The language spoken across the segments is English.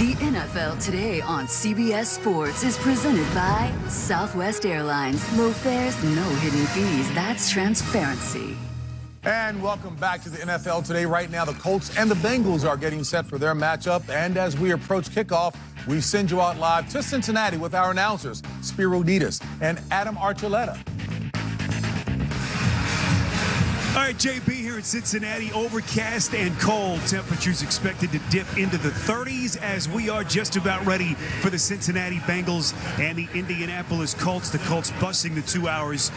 The NFL Today on CBS Sports is presented by Southwest Airlines. Low fares, no hidden fees. That's transparency. And welcome back to the NFL Today. Right now, the Colts and the Bengals are getting set for their matchup. And as we approach kickoff, we send you out live to Cincinnati with our announcers, Spiro Ditas and Adam Archuleta. All right, JB here in Cincinnati, overcast and cold. Temperatures expected to dip into the 30s as we are just about ready for the Cincinnati Bengals and the Indianapolis Colts. The Colts busting the 2 hours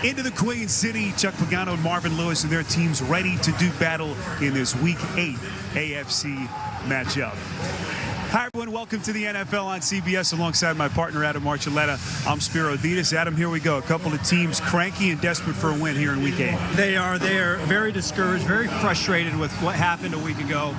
into the Queen City. Chuck Pagano and Marvin Lewis and their teams ready to do battle in this Week 8 AFC matchup. Hi, everyone. Welcome to the NFL on CBS alongside my partner, Adam Archuleta. I'm Spiro Ditas. Adam, here we go. A couple of teams cranky and desperate for a win here in Week 8. They are very discouraged, very frustrated with what happened a week ago.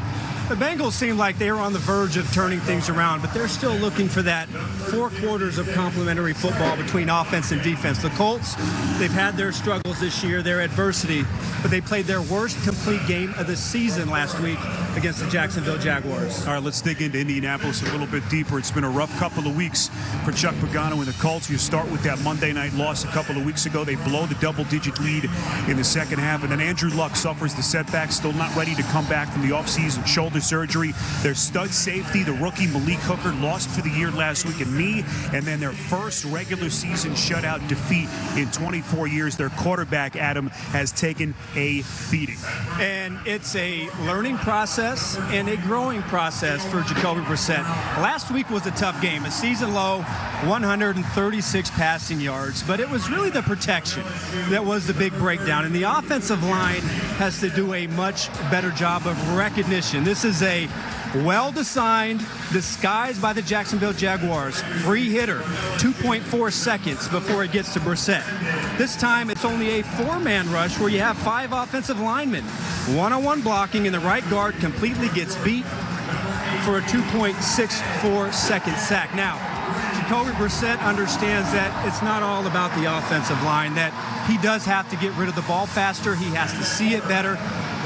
The Bengals seem like they were on the verge of turning things around, but they're still looking for that 4 quarters of complementary football between offense and defense. The Colts, they've had their struggles this year, their adversity, but they played their worst complete game of the season last week against the Jacksonville Jaguars. All right, let's dig into Indianapolis a little bit deeper. It's been a rough couple of weeks for Chuck Pagano and the Colts. You start with that Monday night loss a couple of weeks ago. They blow the double-digit lead in the second half, and then Andrew Luck suffers the setback, still not ready to come back from the offseason shoulder surgery. Their stud safety, the rookie Malik Hooker, lost for the year last week in knee, and then their first regular season shutout defeat in 24 years. Their quarterback, Adam, has taken a beating. And it's a learning process and a growing process for Jacoby Brissett. Last week was a tough game, a season low, 136 passing yards, but it was really the protection that was the big breakdown. And the offensive line has to do a much better job of recognition. This is a well-designed, disguised by the Jacksonville Jaguars, free hitter, 2.4 seconds before it gets to Brissett. This time it's only a 4-man rush where you have 5 offensive linemen. One-on-one blocking, and the right guard completely gets beat for a 2.64 second sack. Now, Jacoby Brissett understands that it's not all about the offensive line, that he does have to get rid of the ball faster, he has to see it better,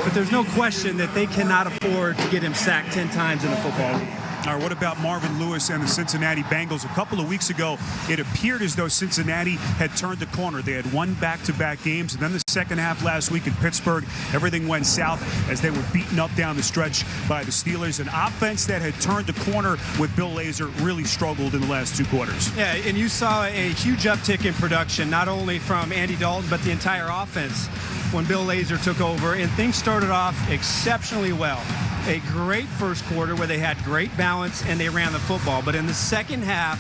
but there's no question that they cannot afford to get him sacked 10 times in the football league. All right, what about Marvin Lewis and the Cincinnati Bengals? A couple of weeks ago, it appeared as though Cincinnati had turned the corner. They had won back-to-back games, and then the second half last week in Pittsburgh, everything went south as they were beaten up down the stretch by the Steelers. An offense that had turned the corner with Bill Lazor really struggled in the last 2 quarters. Yeah, and you saw a huge uptick in production, not only from Andy Dalton, but the entire offense when Bill Lazor took over, and things started off exceptionally well. A great first quarter where they had great balance and they ran the football. But in the second half,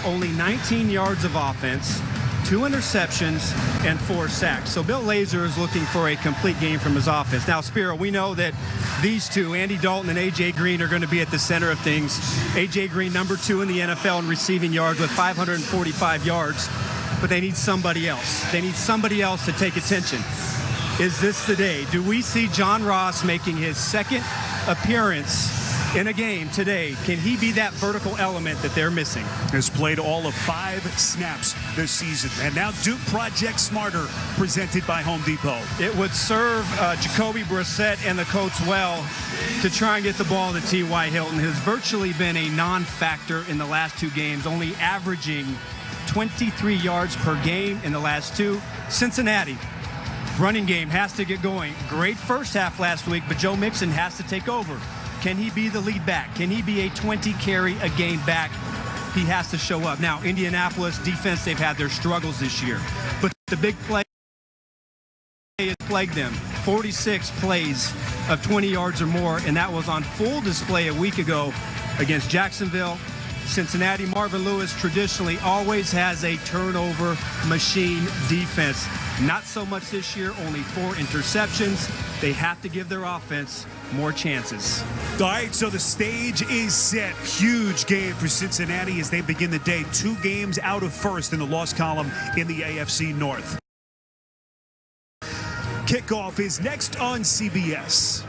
only 19 yards of offense, 2 interceptions, and 4 sacks. So Bill Lazor is looking for a complete game from his offense. Now, Spiro, we know that these two, Andy Dalton and A.J. Green, are going to be at the center of things. A.J. Green, number 2 in the NFL in receiving yards with 545 yards. But they need somebody else. They need somebody else to take attention. Is this the day? Do we see John Ross making his second appearance in a game today? Can he be that vertical element that they're missing? Has played all of 5 snaps this season. And now Duke Project Smarter, presented by Home Depot. It would serve Jacoby Brissett and the Colts well to try and get the ball to T.Y. Hilton. Has virtually been a non-factor in the last 2 games, only averaging 23 yards per game in the last 2. Cincinnati running game has to get going. Great first half last week, but Joe Mixon has to take over. Can he be the lead back? Can he be a 20-carry-a-game back? He has to show up. Now, Indianapolis defense, they've had their struggles this year, but the big play has plagued them. 46 plays of 20 yards or more, and that was on full display a week ago against Jacksonville. Cincinnati, Marvin Lewis traditionally always has a turnover machine defense. Not so much this year, only 4 interceptions. They have to give their offense more chances. All right, so the stage is set. Huge game for Cincinnati as they begin the day. 2 games out of first in the loss column in the AFC North. Kickoff is next on CBS.